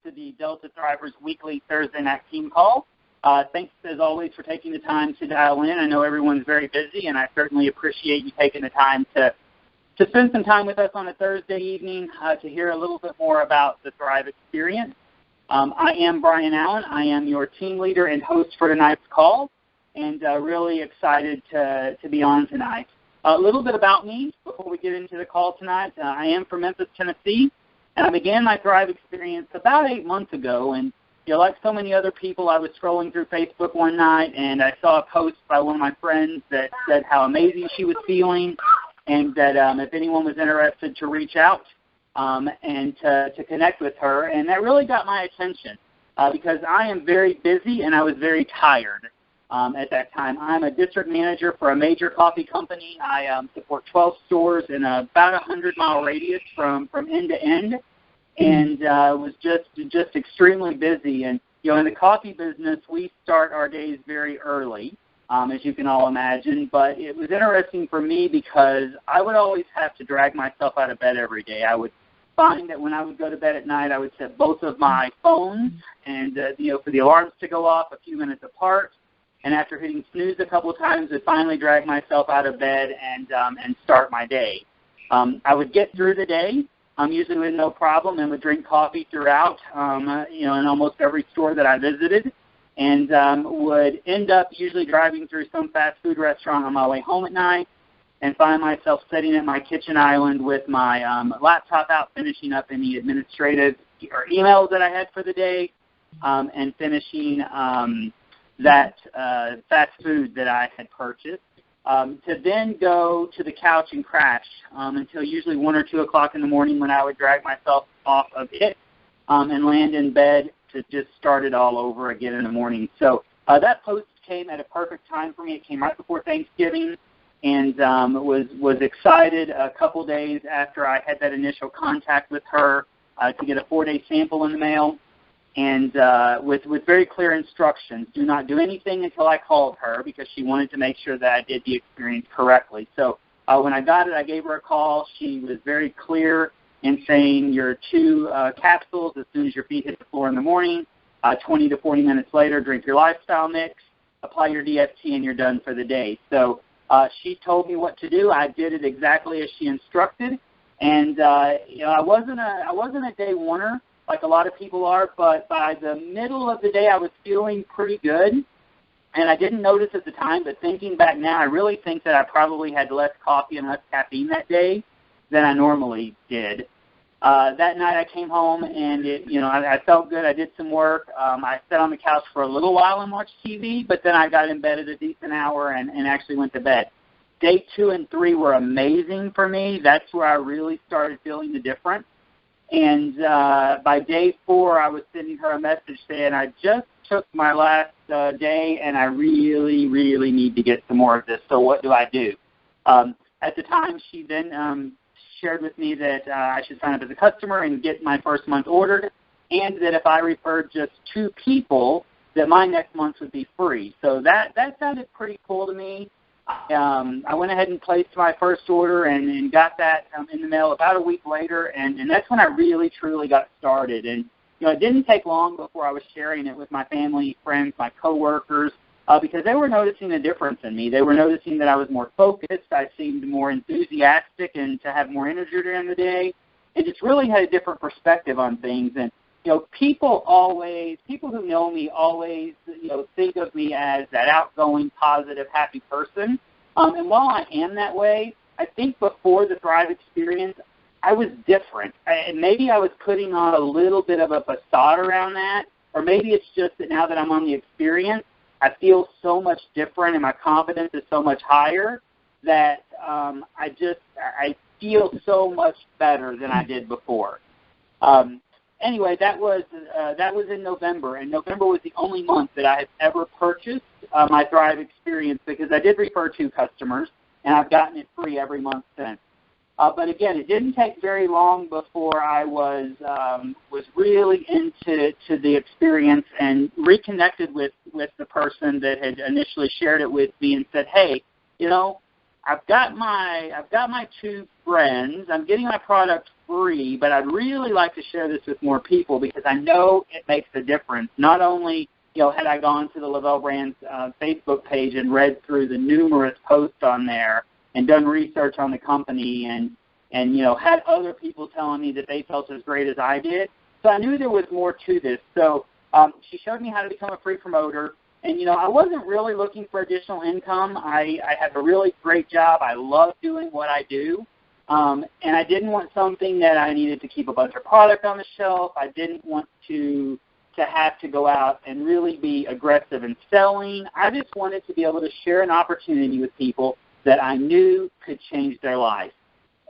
to the Delta Thrivers Weekly Thursday Night Team Call. Thanks, as always, for taking the time to dial in. I know everyone's very busy, and I certainly appreciate you taking the time to spend some time with us on a Thursday evening to hear a little bit more about the Thrive experience. I am Brian Allen. I am your team leader and host for tonight's call, and really excited to be on tonight. A little bit about me before we get into the call tonight. I am from Memphis, Tennessee, and I began my Thrive experience about 8 months ago. And like so many other people, I was scrolling through Facebook one night, and I saw a post by one of my friends that said how amazing she was feeling, and that if anyone was interested to reach out and to connect with her. And that really got my attention because I am very busy, and I was very tired. At that time, I'm a district manager for a major coffee company. I support 12 stores in about a 100-mile radius from end to end, and was just extremely busy. And in the coffee business, we start our days very early, as you can all imagine. But it was interesting for me because I would always have to drag myself out of bed every day. I would find that when I would go to bed at night, I would set both of my phones and for the alarms to go off a few minutes apart. And after hitting snooze a couple of times, I'd finally drag myself out of bed and start my day. I would get through the day, usually with no problem, and would drink coffee throughout, in almost every store that I visited, and would end up usually driving through some fast food restaurant on my way home at night, and find myself sitting at my kitchen island with my laptop out, finishing up any administrative or emails that I had for the day, and finishing that fast food that I had purchased, to then go to the couch and crash until usually 1 or 2 o'clock in the morning, when I would drag myself off of it and land in bed to just start it all over again in the morning. So that post came at a perfect time for me. It came right before Thanksgiving, and was excited a couple days after I had that initial contact with her to get a 4-day sample in the mail. And with very clear instructions. Do not do anything until I called her, because she wanted to make sure that I did the experience correctly. So when I got it, I gave her a call. She was very clear in saying your 2 capsules as soon as your feet hit the floor in the morning. 20 to 40 minutes later, drink your lifestyle mix, apply your DFT, and you're done for the day. So she told me what to do. I did it exactly as she instructed. And I wasn't a day oneer like a lot of people are, but by the middle of the day, I was feeling pretty good. And I didn't notice at the time, but thinking back now, I really think that I probably had less coffee and less caffeine that day than I normally did. That night I came home, and I felt good. I did some work. I sat on the couch for a little while and watched TV, but then I got in bed at a decent hour and actually went to bed. Day 2 and 3 were amazing for me. That's where I really started feeling the difference. And by day 4, I was sending her a message saying, I just took my last day, and I really, really need to get some more of this. So what do I do? At the time, she then shared with me that I should sign up as a customer and get my first month ordered, and that if I referred just 2 people, that my next month would be free. So that sounded pretty cool to me. I went ahead and placed my first order and got that in the mail about a week later, and that's when I really, truly got started. And, it didn't take long before I was sharing it with my family, friends, my coworkers, because they were noticing a difference in me. They were noticing that I was more focused. I seemed more enthusiastic and to have more energy during the day. It just really had a different perspective on things. And, people who know me always, think of me as that outgoing, positive, happy person. And while I am that way, I think before the Thrive experience, I was different. And maybe I was putting on a little bit of a facade around that, or maybe it's just that now that I'm on the experience, I feel so much different and my confidence is so much higher that I feel so much better than I did before. Anyway, that was in November, and November was the only month that I had ever purchased my Thrive experience, because I did refer 2 customers, and I've gotten it free every month since. But again, it didn't take very long before I was really into the experience and reconnected with the person that had initially shared it with me and said, hey, I've got my 2 friends. I'm getting my product free, but I'd really like to share this with more people because I know it makes a difference. Not only, had I gone to the Le-Vel Brands Facebook page and read through the numerous posts on there and done research on the company and had other people telling me that they felt as great as I did. So I knew there was more to this. So she showed me how to become a free promoter. And, I wasn't really looking for additional income. I have a really great job. I love doing what I do. And I didn't want something that I needed to keep a bunch of product on the shelf. I didn't want to have to go out and really be aggressive in selling. I just wanted to be able to share an opportunity with people that I knew could change their life.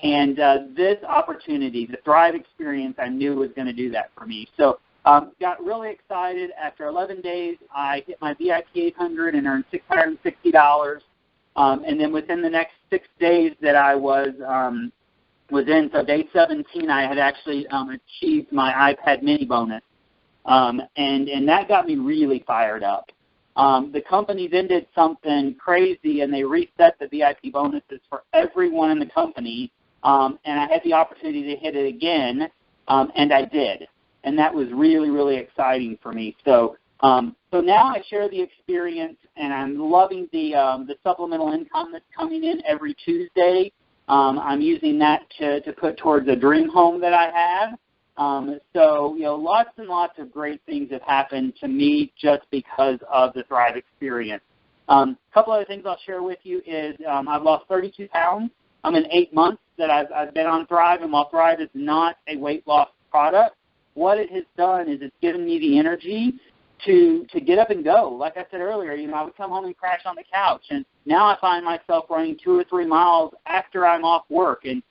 And this opportunity, the Thrive experience, I knew was going to do that for me. So got really excited. After 11 days, I hit my VIP 800 and earned $660. And then within the next 6 days that I was in, so day 17, I had actually achieved my iPad mini bonus. And that got me really fired up. The company then did something crazy, and they reset the VIP bonuses for everyone in the company, and I had the opportunity to hit it again, and I did. And that was really, really exciting for me. So now I share the experience, and I'm loving the supplemental income that's coming in every Tuesday. I'm using that to put towards a dream home that I have. So, lots and lots of great things have happened to me just because of the Thrive experience. A couple other things I'll share with you is I've lost 32 pounds in 8 months that I've been on Thrive, and while Thrive is not a weight loss product, what it has done is it's given me the energy to get up and go. Like I said earlier, I would come home and crash on the couch, and now I find myself running 2 or 3 miles after I'm off work. And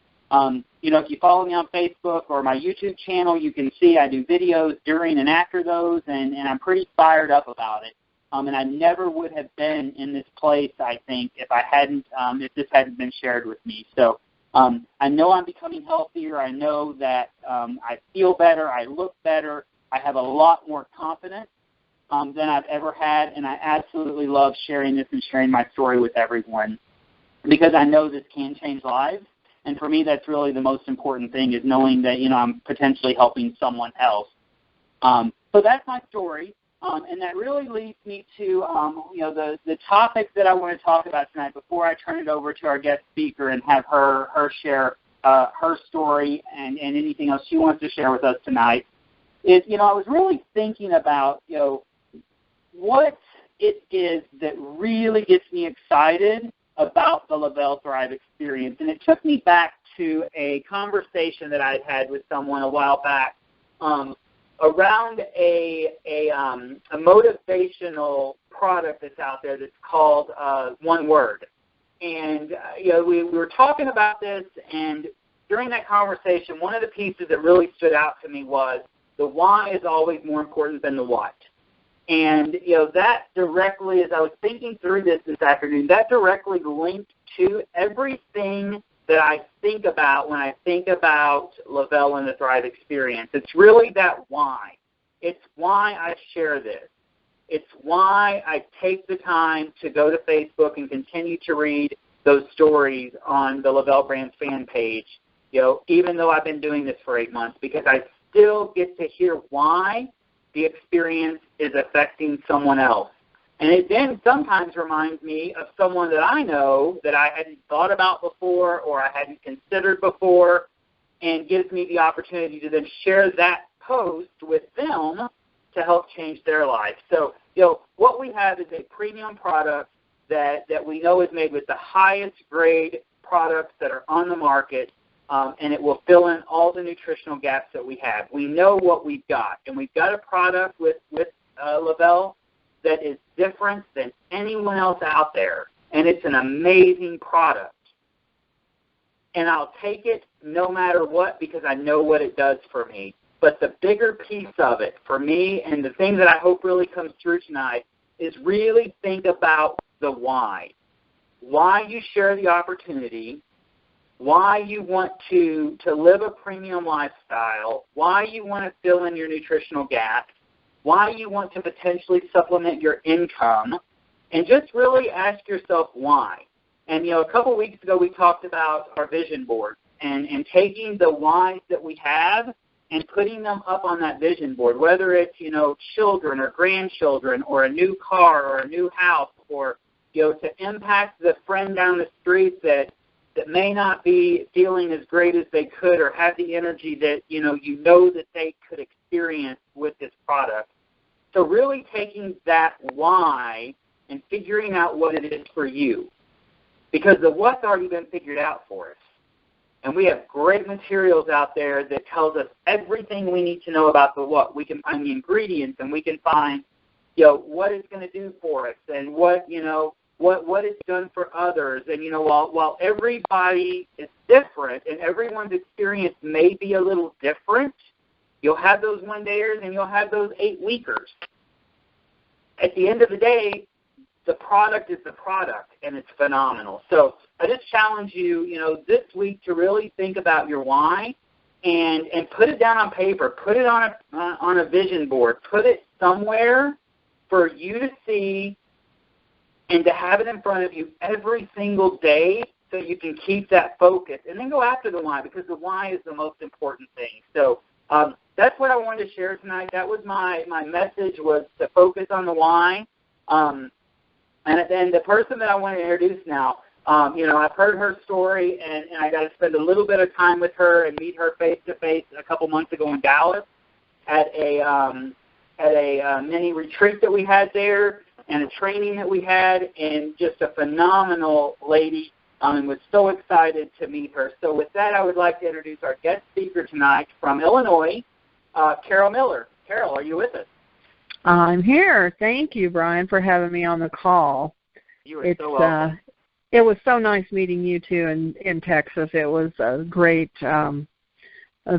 if you follow me on Facebook or my YouTube channel, you can see I do videos during and after those, and I'm pretty fired up about it. And I never would have been in this place, I think, if this hadn't been shared with me. So I know I'm becoming healthier. I know that I feel better. I look better. I have a lot more confidence than I've ever had, and I absolutely love sharing this and sharing my story with everyone because I know this can change lives. And for me, that's really the most important thing is knowing that, I'm potentially helping someone else. So that's my story. And that really leads me to, the topic that I want to talk about tonight before I turn it over to our guest speaker and have her share her story and anything else she wants to share with us tonight is, I was really thinking about, what it is that really gets me excited about the Le-Vel Thrive experience. And it took me back to a conversation that I'd had with someone a while back around a motivational product that's out there that's called One Word. And, we were talking about this, and during that conversation, one of the pieces that really stood out to me was the why is always more important than the what. And, that directly, as I was thinking through this afternoon, that directly linked to everything that I think about when I think about Le-Vel and the Thrive experience. It's really that why. It's why I share this. It's why I take the time to go to Facebook and continue to read those stories on the Le-Vel Brands fan page, even though I've been doing this for 8 months, because I still get to hear why the experience is affecting someone else. And it then sometimes reminds me of someone that I know that I hadn't thought about before or I hadn't considered before, and gives me the opportunity to then share that post with them to help change their life. So, what we have is a premium product that we know is made with the highest grade products that are on the market, and it will fill in all the nutritional gaps that we have. We know what we've got, and we've got a product with Le-Vel that is different than anyone else out there, and it's an amazing product. And I'll take it no matter what because I know what it does for me. But the bigger piece of it for me, and the thing that I hope really comes through tonight, is really think about the why. Why you share the opportunity, why you want to live a premium lifestyle, why you want to fill in your nutritional gaps, why you want to potentially supplement your income, and just really ask yourself why. And, a couple weeks ago we talked about our vision board. and taking the whys that we have and putting them up on that vision board, whether it's, children or grandchildren or a new car or a new house or, to impact the friend down the street that may not be feeling as great as they could or have the energy that, that they could experience with this product. So really taking that why and figuring out what it is for you, because the what's already been figured out for us. And we have great materials out there that tells us everything we need to know about the what. We can find the ingredients, and we can find, what it's going to do for us, and what it's done for others. And, while everybody is different and everyone's experience may be a little different, you'll have those one-dayers and you'll have those 8-weekers. At the end of the day, the product is the product, and it's phenomenal. So I just challenge you, this week to really think about your why and put it down on paper. Put it on a vision board. Put it somewhere for you to see and to have it in front of you every single day so you can keep that focus. And then go after the why, because the why is the most important thing. So that's what I wanted to share tonight. That was my message, was to focus on the why. And then the person that I want to introduce now, I've heard her story, and I got to spend a little bit of time with her and meet her face-to-face a couple months ago in Dallas at a mini retreat that we had there and a training that we had, and just a phenomenal lady, and was so excited to meet her. So with that, I would like to introduce our guest speaker tonight from Illinois, Carol Miller. Carol, are you with us? I'm here. Thank you, Brian, for having me on the call. You are so welcome. It was so nice meeting you two in Texas. It was a great, a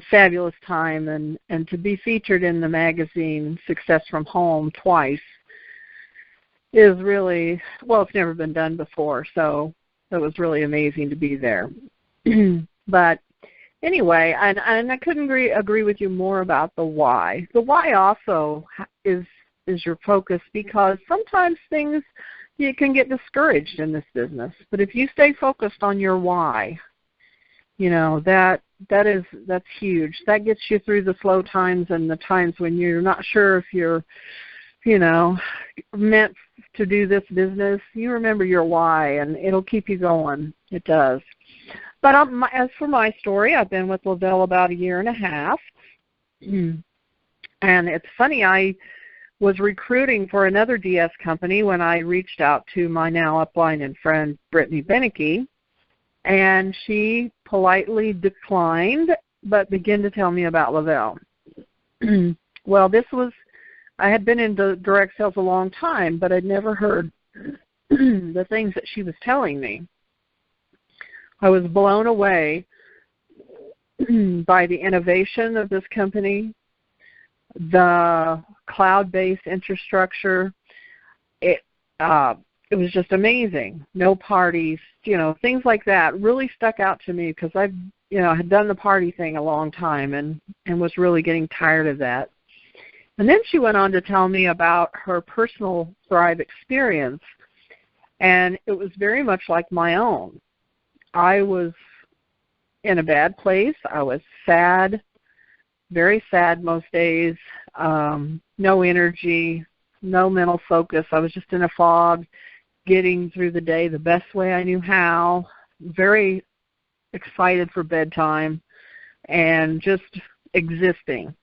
fabulous time, and to be featured in the magazine Success from Home twice is really, it's never been done before, so it was really amazing to be there. But anyway, and I couldn't agree with you more about the why. The why also is your focus, because sometimes you can get discouraged in this business. But if you stay focused on your why, that's huge. That gets you through the slow times and the times when you're not sure if you're, meant to do this business. You remember your why, and it'll keep you going. It does. But as for my story, I've been with Le-Vel about 1.5 years. And it's funny, I was recruiting for another DS company when I reached out to my now upline and friend, Brittany Beneke, and she politely declined, but began to tell me about Le-Vel. Well, I had been in direct sales a long time, but I'd never heard the things that she was telling me. I was blown away by the innovation of this company, the cloud-based infrastructure. It was just amazing. No parties, things like that really stuck out to me, because I had done the party thing a long time and was really getting tired of that. And then she went on to tell me about her personal Thrive experience, and it was very much like my own. I was in a bad place. I was sad, very sad most days, no energy, no mental focus. I was just in a fog, getting through the day the best way I knew how, very excited for bedtime, and just existing.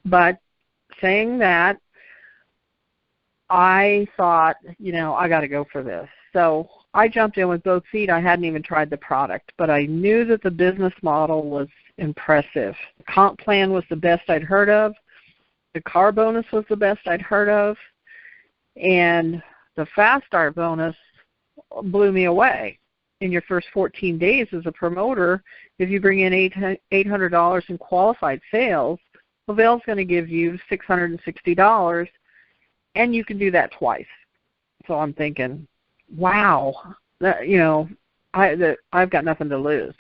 But saying that, I thought, I got to go for this. So I jumped in with both feet. I hadn't even tried the product, but I knew that the business model was impressive. The comp plan was the best I'd heard of. The car bonus was the best I'd heard of. And the Fast Start bonus blew me away. In your first 14 days as a promoter, if you bring in $800 in qualified sales, Le-Vel's going to give you $660, and you can do that twice. So I'm thinking, wow, I've got nothing to lose.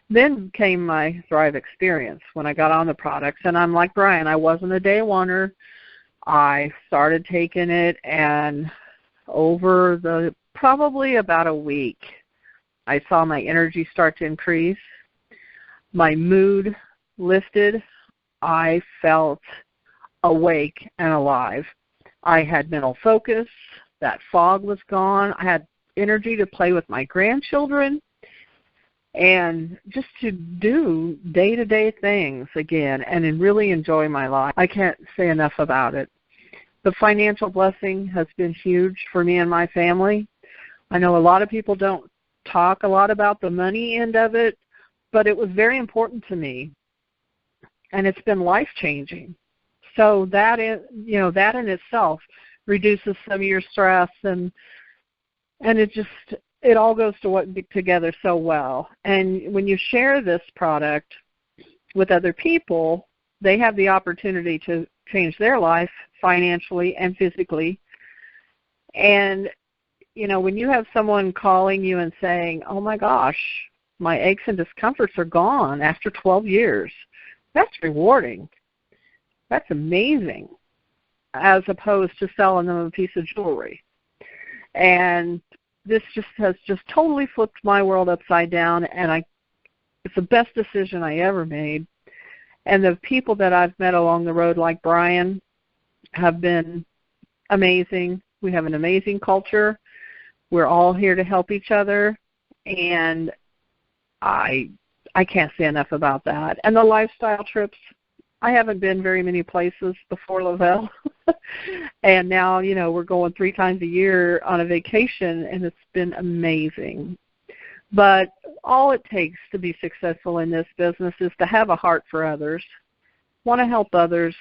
Then came my Thrive experience when I got on the products, and I'm like Brian, I wasn't a day oneer. I started taking it, and over probably about a week, I saw my energy start to increase. My mood lifted. I felt awake and alive. I had mental focus. That fog was gone. I had energy to play with my grandchildren and just to do day-to-day things again and really enjoy my life. I can't say enough about it. The financial blessing has been huge for me and my family. I know a lot of people don't talk a lot about the money end of it, but it was very important to me, and it's been life-changing. So that that in itself reduces some of your stress, and it all goes together so well. And when you share this product with other people, they have the opportunity to change their life financially and physically. And, when you have someone calling you and saying, oh, my gosh, my aches and discomforts are gone after 12 years, that's rewarding. That's amazing, as opposed to selling them a piece of jewelry. And this has totally flipped my world upside down, and it's the best decision I ever made. And the people that I've met along the road, like Brian, have been amazing. We have an amazing culture. We're all here to help each other, and I can't say enough about that. And the lifestyle trips, I haven't been very many places before Le-Vel, and now, we're going 3 times a year on a vacation, and it's been amazing. But all it takes to be successful in this business is to have a heart for others, want to help others,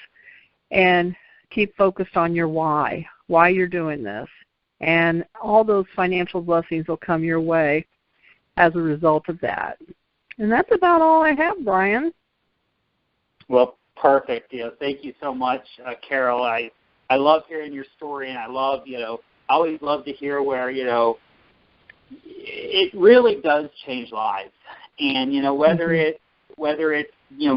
and keep focused on your why you're doing this. And all those financial blessings will come your way as a result of that. And that's about all I have, Brian. Well, perfect. Thank you so much, Carol. I love hearing your story, and I always love to hear where, it really does change lives. And, whether it's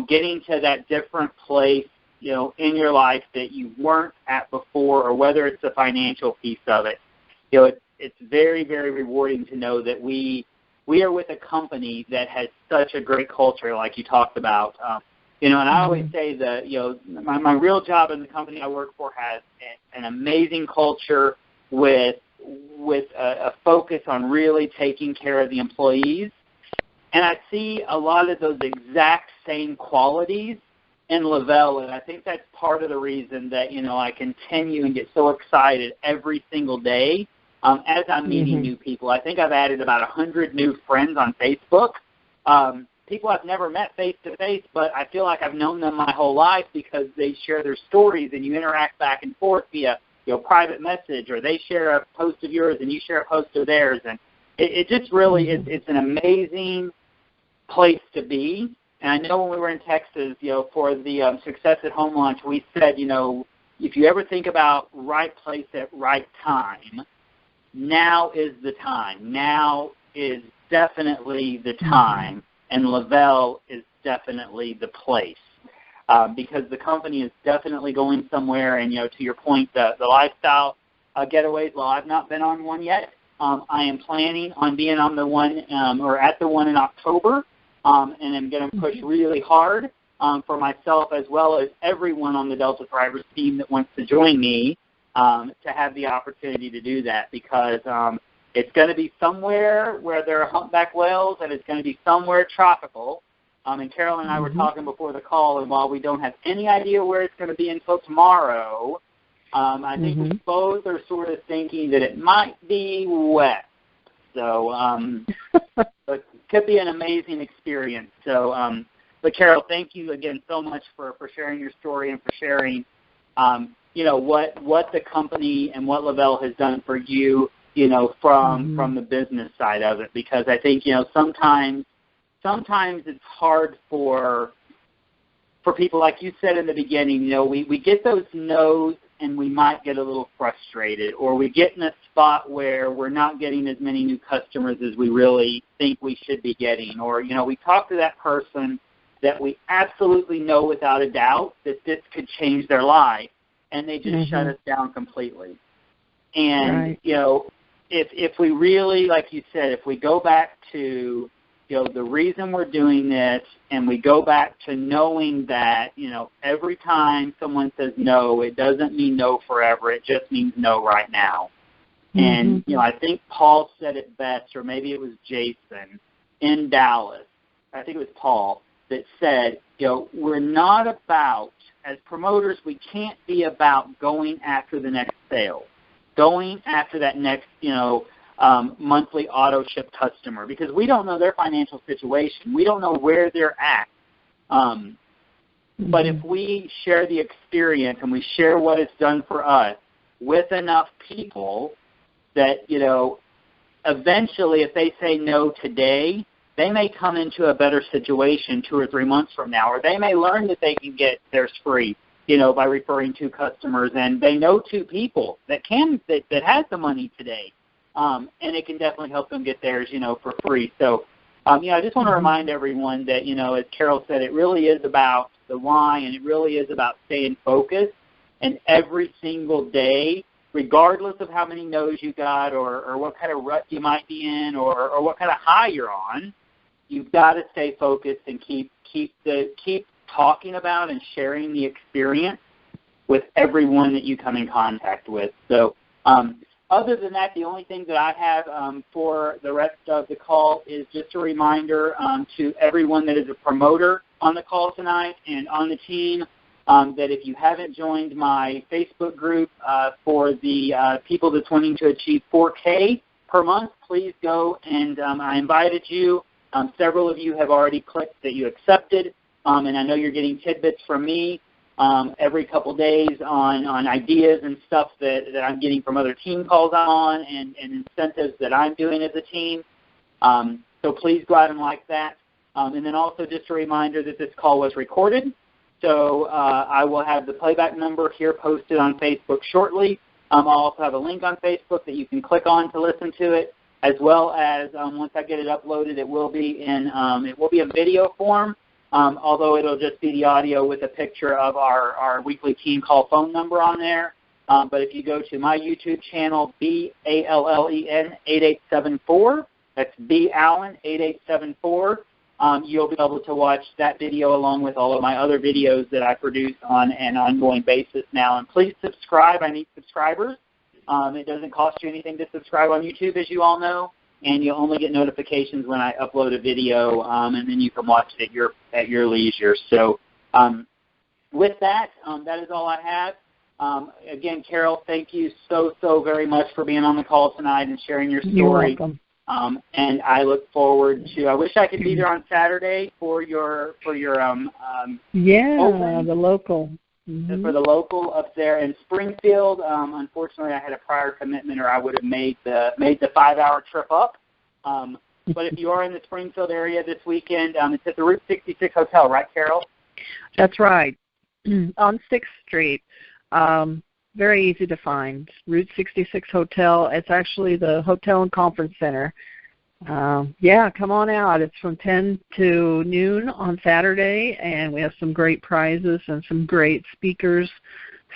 getting to that different place, in your life that you weren't at before, or whether it's the financial piece of it, it's very, very rewarding to know that we are with a company that has such a great culture, like you talked about. And I always say that, my real job in the company I work for has an amazing culture with a focus on really taking care of the employees. And I see a lot of those exact same qualities in Le-Vel, and I think that's part of the reason that, I continue and get so excited every single day as I'm meeting new people. I think I've added about 100 new friends on Facebook. People I've never met face-to-face, but I feel like I've known them my whole life because they share their stories and you interact back and forth via private message, or they share a post of yours and you share a post of theirs. And it just really it's an amazing place to be. And I know when we were in Texas, for the Success at Home launch, we said, if you ever think about right place at right time, now is the time. Now is definitely the time. And Le-Vel is definitely the place because the company is definitely going somewhere. And, to your point, the lifestyle getaways, well, I've not been on one yet. I am planning on being on the one or at the one in October, and I'm going to push really hard for myself as well as everyone on the Delta Thrivers team that wants to join me to have the opportunity to do that because it's going to be somewhere where there are humpback whales, and it's going to be somewhere tropical. And Carol and I were talking before the call, and while we don't have any idea where it's going to be until tomorrow, I think we both are sort of thinking that it might be wet. So it could be an amazing experience. So, but Carol, thank you again so much for sharing your story and for sharing, what the company and what Le-Vel has done for you, from the business side of it, because I think, sometimes it's hard for people, like you said in the beginning, we get those no's and we might get a little frustrated, or we get in a spot where we're not getting as many new customers as we really think we should be getting, or, we talk to that person that we absolutely know without a doubt that this could change their life, and they just shut us down completely. And, if we really, like you said, if we go back to, the reason we're doing this, and we go back to knowing that, every time someone says no, it doesn't mean no forever. It just means no right now. And, I think Paul said it best, or maybe it was Jason in Dallas. I think it was Paul that said, we're not about, as promoters, we can't be about going after the next sale, going after that next, monthly auto ship customer, because we don't know their financial situation. We don't know where they're at. But if we share the experience and we share what it's done for us with enough people that, eventually if they say no today, they may come into a better situation 2 or 3 months from now, or they may learn that they can get theirs free, by referring 2 customers, and they know 2 people that has the money today. And it can definitely help them get theirs, for free. So, I just want to remind everyone that, as Carol said, it really is about the why, and it really is about staying focused. And every single day, regardless of how many no's you got, or what kind of rut you might be in, or what kind of high you're on, you've got to stay focused and keep talking about and sharing the experience with everyone that you come in contact with. So, other than that, the only thing that I have for the rest of the call is just a reminder to everyone that is a promoter on the call tonight and on the team that if you haven't joined my Facebook group for the people that's wanting to achieve 4K per month, please go, and I invited you. Several of you have already clicked that you accepted, and I know you're getting tidbits from me every couple days on ideas and stuff that I'm getting from other team calls I'm on, and incentives that I'm doing as a team. So please go out and like that. And then also just a reminder that this call was recorded. So I will have the playback number here posted on Facebook shortly. I'll also have a link on Facebook that you can click on to listen to it, as well as once I get it uploaded, it will be in video form. Although it'll just be the audio with a picture of our weekly team call phone number on there. But if you go to my YouTube channel, BALLEN 8874, that's BAllen 8874, you'll be able to watch that video along with all of my other videos that I produce on an ongoing basis now. And please subscribe. I need subscribers. It doesn't cost you anything to subscribe on YouTube, as you all know. And you'll only get notifications when I upload a video, and then you can watch it at your leisure. So with that, that is all I have. Again, Carol, thank you so very much for being on the call tonight and sharing your story. You're welcome. And I look forward to. I wish I could be there on Saturday for your open, the local. For the local up there in Springfield. Unfortunately, I had a prior commitment, or I would have made the 5-hour trip up. But if you are in the Springfield area this weekend, it's at the Route 66 Hotel, right, Carol? That's right, on 6th Street. Very easy to find. Route 66 Hotel. It's actually the hotel and conference center. Come on out. It's from 10 to noon on Saturday, and we have some great prizes and some great speakers.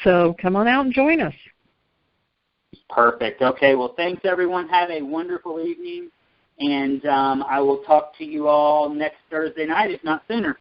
So come on out and join us. Perfect. Okay, well, thanks, everyone. Have a wonderful evening, and I will talk to you all next Thursday night, if not sooner.